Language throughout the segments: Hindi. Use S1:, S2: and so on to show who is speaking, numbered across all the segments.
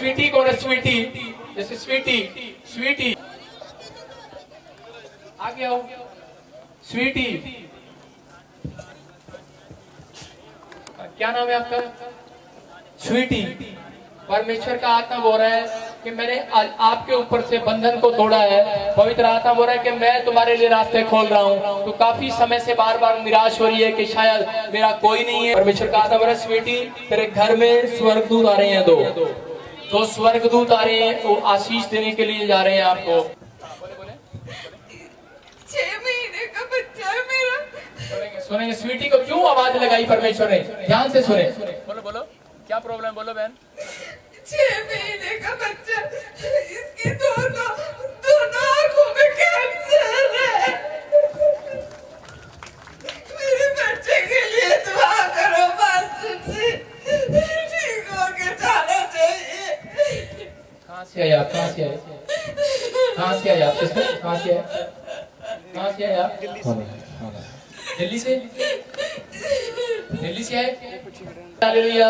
S1: स्वीटी कौन है? स्वीटी, जैसे स्वीटी, स्वीटी आगे आओ, स्वीटी क्या नाम है आपका? स्वीटी। परमेश्वर का आत्मा बोल रहा है कि मैंने आपके ऊपर से बंधन को तोड़ा है। पवित्र आत्मा बोल रहा है कि मैं तुम्हारे लिए रास्ते खोल रहा हूँ। तो काफी समय से बार बार निराश हो रही है कि शायद मेरा कोई नहीं है। परमेश्वर का आत्मा बोल रहा है स्वीटी तेरे घर में स्वर्गदूत आ रहे हैं, दो स्वर्गदूत आ रहे हैं, वो आशीष देने के लिए जा रहे हैं आपको।
S2: 6 महीने का बच्चा है मेरा।
S1: सुनेंगे स्वीटी को क्यों आवाज लगाई परमेश्वर ने, ध्यान से सुने। बोलो बोलो क्या प्रॉब्लम, बोलो बहन।
S2: 6 महीने का बच्चा, इसकी दोनों आंखों में कैंसर है। मेरे बच्चे के लिए दुआ करो मास्टर जी, ठीक होके जाना चाहिए।
S1: कहाँ से आए आप? कहाँ से आए? कहाँ से आए आप? कहाँ से आए? कहाँ से आए आप? दिल्ली से? दिल्ली से आए? हालेलुया।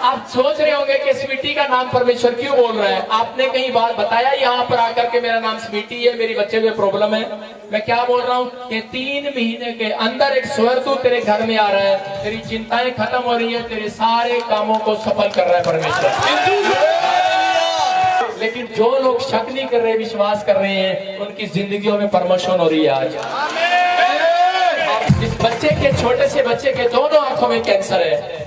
S1: आप सोच रहे होंगे कि स्वीटी का नाम परमेश्वर क्यों बोल रहा है। आपने कई बार बताया यहाँ पर आकर के मेरा नाम स्वीटी है, मेरी बच्चे में प्रॉब्लम है। मैं क्या बोल रहा हूँ कि 3 महीने के अंदर एक स्वर्गदूत तेरे घर में आ रहा है, तेरी चिंताएं खत्म हो रही है, तेरे सारे कामों को सफल कर रहा है परमेश्वर। लेकिन जो लोग शक नहीं कर रहे, विश्वास कर रहे हैं, उनकी जिंदगियों में प्रमोशन हो रही है आज। इस बच्चे के, छोटे से बच्चे के दोनों आंखों में कैंसर है।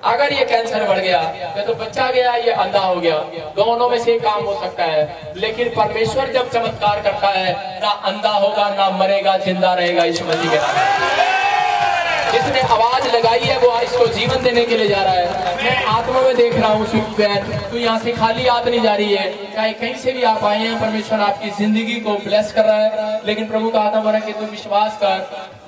S1: अगर ये कैंसर बढ़ गया या तो बच्चा गया, ये अंधा हो गया, दोनों में से काम हो सकता है। लेकिन परमेश्वर जब चमत्कार करता है, ना अंधा होगा ना मरेगा, जिंदा रहेगा यीशु मसीह के नाम। जिसने आवाज लगाई है वो आज इसको जीवन देने के लिए जा रहा है। मैं आत्मा में देख रहा हूँ स्वीटी बहन, तू यहाँ से खाली हाथ नहीं जा रही है। चाहे कहीं से भी आप आए हैं, परमेश्वर आपकी जिंदगी को ब्लेस कर रहा है। लेकिन प्रभु का आत्मा बोल रहा है कि तू विश्वास कर,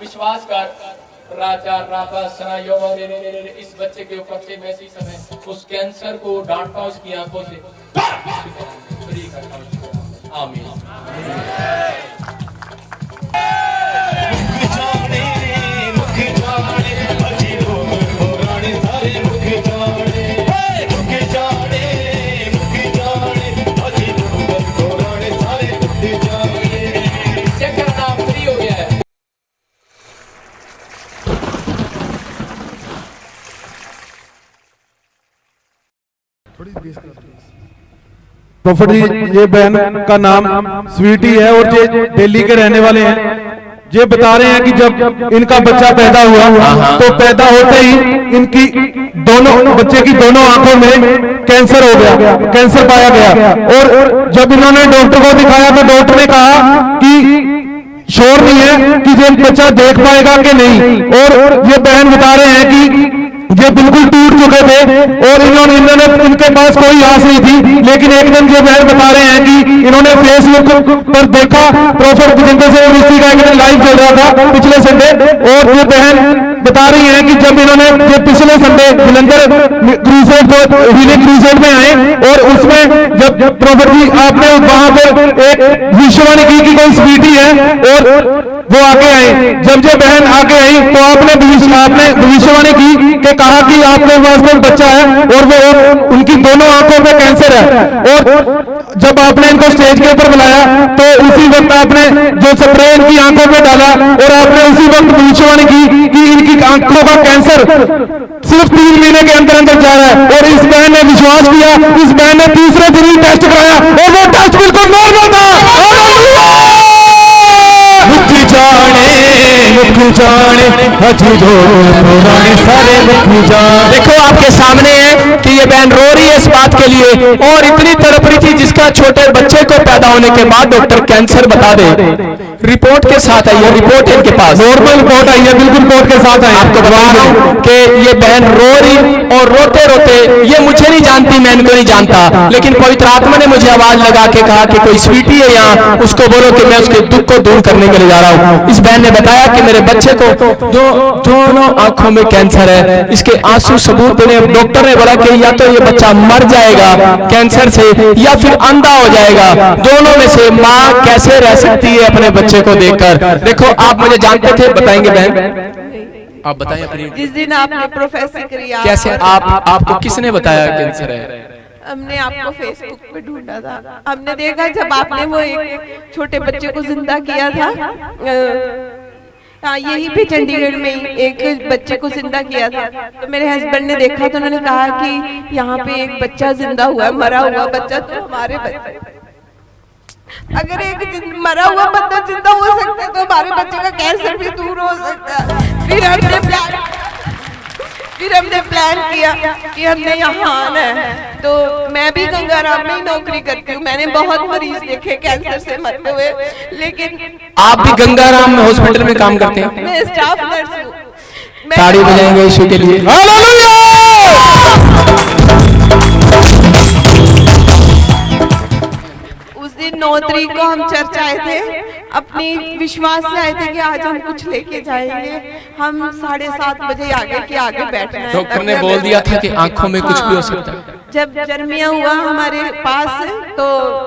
S1: विश्वास कर। राजा राबा सना योवा इस बच्चे के ऊपर से मैं इसी समय उस कैंसर को डांटता हूँ, उसकी आंखों से फ्री करता हूँ। आमीन।
S3: प्रॉफिट जी, ये बहन का नाम स्वीटी है और ये दिल्ली के रहने वाले हैं। ये बता रहे हैं कि जब इनका बच्चा पैदा हुआ तो पैदा होते ही इनकी दोनों बच्चे की दोनों आंखों में कैंसर हो गया, कैंसर पाया गया। और जब इन्होंने डॉक्टर को दिखाया तो डॉक्टर ने कहा कि श्योर नहीं है कि ये बच्चा देख पाएगा कि नहीं। और ये बहन बता रहे हैं कि ये बिल्कुल टूट चुके थे और इन्होंने इनके पास कोई आस नहीं थी। लेकिन एक दिन ये बहन बता रहे हैं कि इन्होंने फेसबुक पर देखा, प्रॉफिट विजेंद्र से ऋषि का एक लाइव चल रहा था पिछले संडे, और ये बहन बता रही है कि जब इन्होंने ये पिछले Sunday Jalandhar crusade healing crusade में आए और उसमें जब प्रॉफिट जी आपने वहां पर एक भविष्यवाणी की कि कोई स्वीटी है और वो आगे आई। जब ये बहन आगे आई तो आपने भविष्यवाणी की कि कहा कि आपके पास में बच्चा है और वो उनकी दोनों आंखों में कैंसर है। और जब आपने इनको स्टेज के ऊपर बुलाया तो उसी वक्त आपने जो स्प्रे इनकी आंखों में डाला और आपने उसी वक्त भविष्यवाणी की कि इनकी आंखों का कैंसर सिर्फ 3 महीने के अंदर अंदर जा रहा है। और इस बहन ने विश्वास किया, इस बहन ने तीसरे दिन ही टेस्ट कराया और वो टेस्ट बिल्कुल नॉर्मल था।
S4: देखो आपके सामने है कि ये बहन रो रही है इस बात के लिए और इतनी तड़प रही थी जिसका छोटे बच्चे को पैदा होने के बाद डॉक्टर कैंसर बता दे। रिपोर्ट के साथ आई है, रिपोर्ट इनके पास
S3: नॉर्मल रिपोर्ट आई है, बिल्कुल रिपोर्ट के साथ आई।
S4: आपको बता रहा हूं कि ये बहन रो रही और रोते रोते, ये मुझे नहीं जानती, मैं इनको नहीं जानता, लेकिन पवित्र आत्मा ने मुझे आवाज लगा के कहा कि कोई स्वीटी है यहाँ, उसको बोलो कि मैं उसके दुख को दूर करने के लिए जा रहा हूँ। इस बहन ने बताया कि मेरे बच्चे को दोनों आंखों में कैंसर है। इसके आंसू सबूत ने, डॉक्टर ने बोला कि या तो ये बच्चा मर जाएगा कैंसर से या फिर अंधा हो जाएगा, दोनों में से माँ कैसे रह सकती है अपने बच्चे को देखकर। देखो आप मुझे जानते थे, बताएंगे बहन, आप बताएं अपनी।
S2: जिस दिन आपने प्रोफेसर करी,
S4: कैसे आपको किसने बताया कैंसर है?
S2: हमने आपको फेसबुक पे ढूंढा था। हमने देखा जब आपने वो एक छोटे बच्चे को जिंदा किया था, हाँ यही पे चंडीगढ़ में ही एक बच्चे को जिंदा किया था, तो मेरे हस्बैंड ने देखा तो उन्होंने कहा कि यहाँ पे एक बच्चा जिंदा हुआ है, मरा हुआ बच्चा, तो हमारे बच्चे, अगर एक मरा हुआ बच्चा जिंदा हो सकता है तो हमारे बच्चे का कैंसर भी दूर हो सकता है। फिर हमने प्लान किया कि हमने यहाँ आना है। तो मैं भी गंगाराम में ही नौकरी करती हूँ, मैंने बहुत मरीज देखे कैंसर से मरते हुए, लेकिन
S4: आप भी गंगाराम में हॉस्पिटल में काम करते हैं?
S2: मैं स्टाफ नर्स हूँ।
S4: ताड़ी बजाएंगे यीशु के लिए।
S2: उस दिन 9 तारीख को हम चर्च आए थे, अपनी विश्वास से आए थे कि आज हम कुछ लेके जाएंगे। हम 7:30 बजे आगे के आगे बैठना है।
S4: डॉक्टर ने बोल दिया था कि आंखों में कुछ भी हो सकता है।
S2: जब जर्मिया हुआ हमारे पास, तो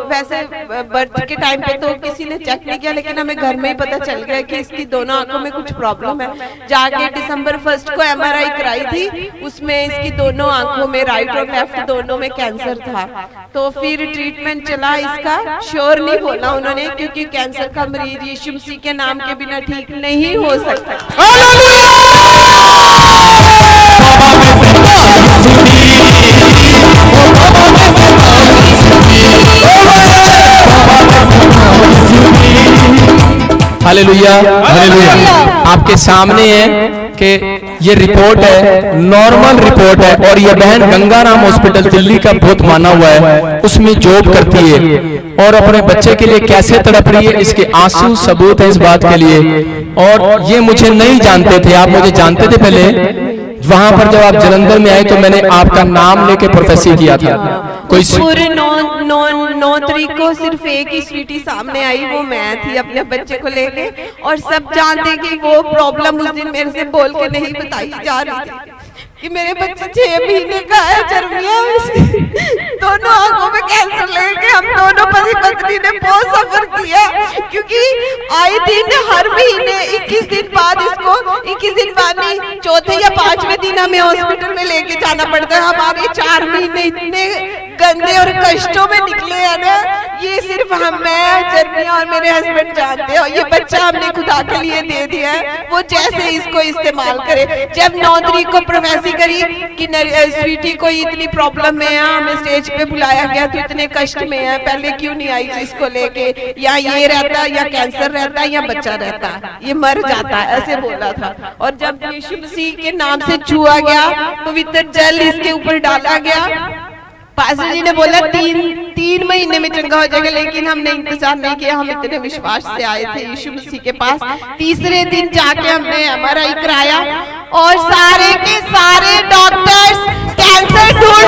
S2: वैसे बर्थ के टाइम पे तो किसी ने चेक नहीं किया, लेकिन हमें घर में ही पता चल गया कि इसकी दोनों आंखों में कुछ प्रॉब्लम है। जाके December 1 को MRI कराई थी, उसमें इसकी दोनों आंखों में, राइट और लेफ्ट दोनों में कैंसर था। तो फिर ट्रीटमेंट चला इसका, श्योर नहीं बोला उन्होंने, क्योंकि कैंसर का मरीज यीशु मसीह के नाम के बिना ठीक नहीं हो सकता।
S4: Hallelujah, hallelujah. आपके सामने है कि ये रिपोर्ट है, नॉर्मल रिपोर्ट है, और ये बहन गंगाराम हॉस्पिटल दिल्ली का बहुत माना हुआ है, उसमें जॉब करती है और अपने बच्चे के लिए कैसे तड़प रही है, इसके आंसू सबूत है इस बात के लिए। और ये मुझे नहीं जानते थे, आप मुझे जानते थे पहले। वहां पर जब आप जलंधर में आए तो मैंने आपका नाम लेके प्रोफेसी किया था। कोई
S2: पूरे 9 तारीख को सिर्फ एक ही स्वीटी सामने आई, वो मैं थी अपने बच्चे को लेके, और सब जानते कि वो प्रॉब्लम उस दिन मेरे से बोल के नहीं बताई जा रही थी कि मेरे बच्चे 6 महीने का है, जर्मिया दोनों आंखों में कैंसर लेके हम दोनों पति पत्नी ने बहुत सफर किया, क्योंकि आए दिन हर महीने 21 दिन बाद इसको 21 दिन बाद नहीं, चौथे या 5वें दिन हमें हॉस्पिटल में लेके जाना पड़ता है। हमारे 4 महीने इतने गंदे और कष्टों में निकले हैं ना, ये सिर्फ मैं, जर्मिया और मेरे हस्बैंड जानते हैं। और ये बच्चा हमने खुदा के लिए दे दिया है, वो जैसे इसको इस्तेमाल करे। जब 9 तारीख को प्रोफेसी करी कि स्वीटी को इतनी प्रॉब्लम है, हमें स्टेज पे बुलाया गया तो इतने कष्ट में है, पहले क्यों नहीं आई थी इसको लेके, या ये रहता या कैंसर रहता या बच्चा रहता, ये मर जाता, ऐसे बोला था। और जब यीशु मसीह के नाम से छुआ गया, पवित्र जल इसके ऊपर डाला गया, पास्टर जी ने बोला 3 महीने में चंगा हो जाएगा, लेकिन हमने इंतजार नहीं किया, हम इतने विश्वास से आए थे यीशु मसीह के पास। तीसरे दिन जाके हमने MRI कराया और सारे के सारे डॉक्टर्स कैंसर ढूंढ